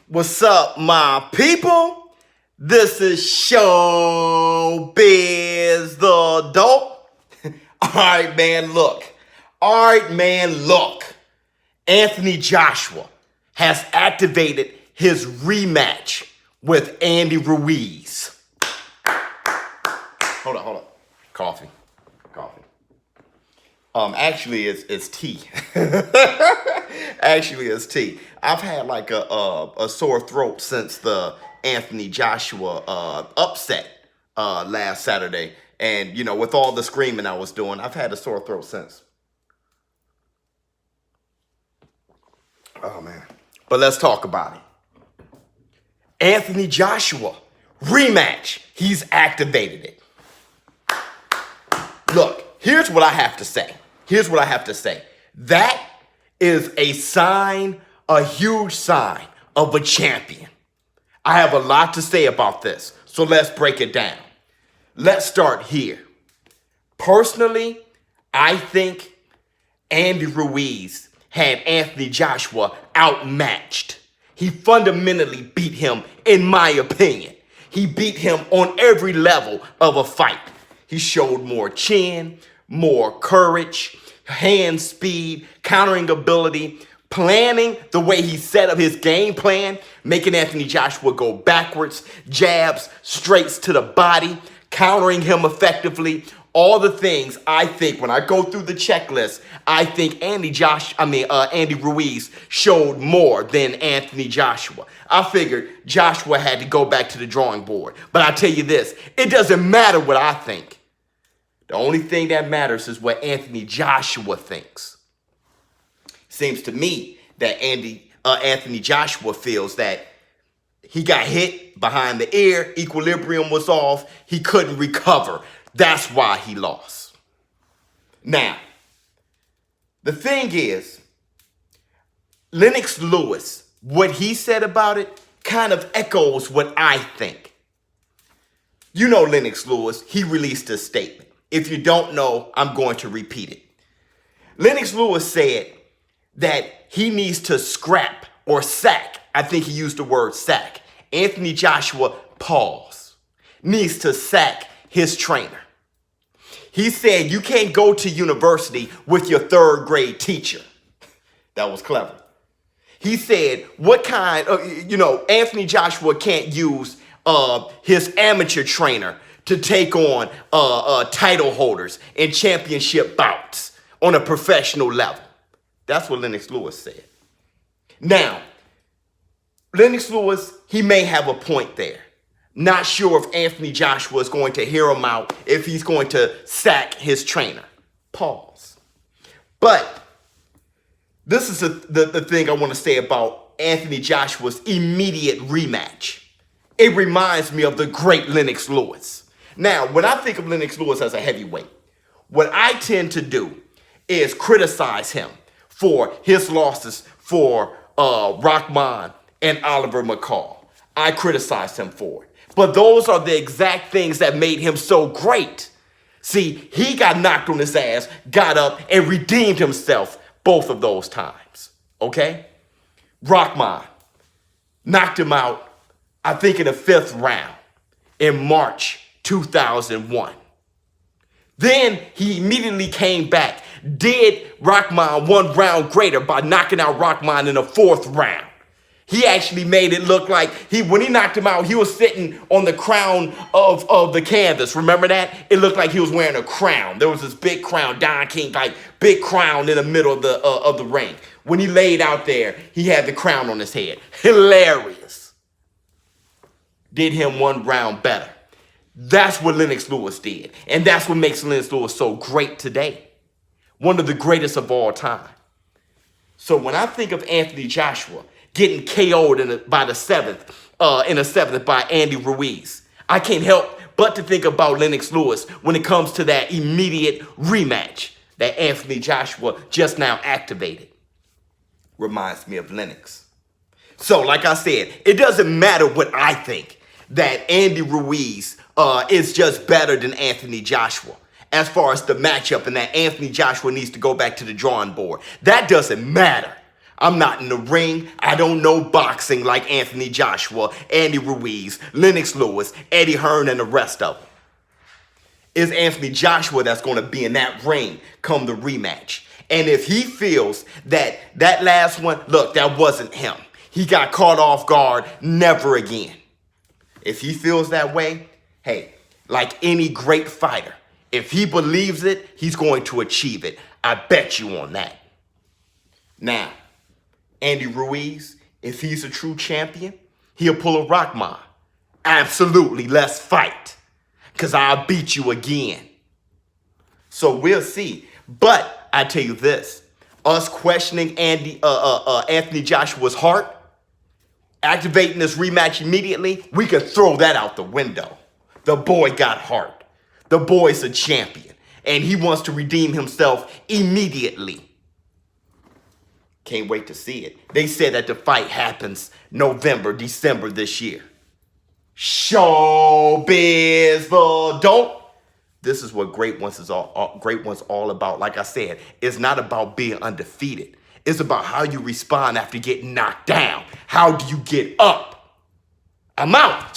What's up, my people? This is ShowBizz the Dope. All right, man, look. Anthony Joshua has activated his rematch with Andy Ruiz. Hold on. Coffee. Actually, it's tea. Actually, it's tea. I've had like a sore throat since the Anthony Joshua upset last Saturday, and with all the screaming I was doing, I've had a sore throat since. Oh man! But let's talk about it. Anthony Joshua rematch. He's activated it. Look, here's what I have to say. That is a sign, a huge sign of a champion. I have a lot to say about this, so let's break it down. Let's start here. Personally, I think Andy Ruiz had Anthony Joshua outmatched. He fundamentally beat him, in my opinion. He beat him on every level of a fight. He showed more chin, more courage, hand speed, countering ability, planning the way he set up his game plan, making Anthony Joshua go backwards, jabs, straights to the body, countering him effectively. All the things I think when I go through the checklist, I think Andy Ruiz showed more than Anthony Joshua. I figured Joshua had to go back to the drawing board. But I tell you this, it doesn't matter what I think. The only thing that matters is what Anthony Joshua thinks. Seems to me that Anthony Joshua feels that he got hit behind the ear, equilibrium was off, he couldn't recover. That's why he lost. Now, the thing is, Lennox Lewis, what he said about it kind of echoes what I think. You know Lennox Lewis, he released a statement. If you don't know, I'm going to repeat it. Lennox Lewis said that he needs to scrap or sack. I think he used the word sack. Anthony Joshua, needs to sack his trainer. He said you can't go to university with your third grade teacher. That was clever. He said Anthony Joshua can't use his amateur trainer to take on title holders in championship bouts on a professional level. That's what Lennox Lewis said. Now, Lennox Lewis, he may have a point there. Not sure if Anthony Joshua is going to hear him out, if he's going to sack his trainer. But this is the thing I want to say about Anthony Joshua's immediate rematch. It reminds me of the great Lennox Lewis. Now, when I think of Lennox Lewis as a heavyweight, what I tend to do is criticize him for his losses for Rahman and Oliver McCall. I criticize him for it. But those are the exact things that made him so great. See, he got knocked on his ass, got up, and redeemed himself both of those times. Okay? Rahman knocked him out, I think, in the 5th round in March 2001. Then he immediately came back, did Rahman 1 round greater by knocking out Rahman in the 4th round. He actually made it look like when he knocked him out, he was sitting on the crown of the canvas. Remember that? It looked like he was wearing a crown. There was this big crown, Don King, like big crown in the middle of the ring. When he laid out there, he had the crown on his head. Hilarious. Did him 1 round better. That's what Lennox Lewis did. And that's what makes Lennox Lewis so great today. One of the greatest of all time. So when I think of Anthony Joshua getting KO'd in the 7th by Andy Ruiz, I can't help but to think about Lennox Lewis when it comes to that immediate rematch that Anthony Joshua just now activated. Reminds me of Lennox. So like I said, it doesn't matter what I think, that Andy Ruiz is just better than Anthony Joshua as far as the matchup, and that Anthony Joshua needs to go back to the drawing board. That doesn't matter. I'm not in the ring. I don't know boxing like Anthony Joshua, Andy Ruiz, Lennox Lewis, Eddie Hearn, and the rest of them. It's Anthony Joshua that's going to be in that ring come the rematch. And if he feels that that last one, look, that wasn't him. He got caught off guard, never again. If he feels that way, hey, like any great fighter, if he believes it, he's going to achieve it. I bet you on that. Now, Andy Ruiz, if he's a true champion, he'll pull a Rockman. Absolutely, let's fight. Because I'll beat you again. So we'll see. But I tell you this, us questioning Anthony Joshua's heart, activating this rematch immediately, we could throw that out the window. The boy got heart. The boy's a champion. And he wants to redeem himself immediately. Can't wait to see it. They said that the fight happens November, December this year. ShowBizz, don't. This is what Great Ones is all about. Like I said, it's not about being undefeated. It's about how you respond after getting knocked down. How do you get up? I'm out.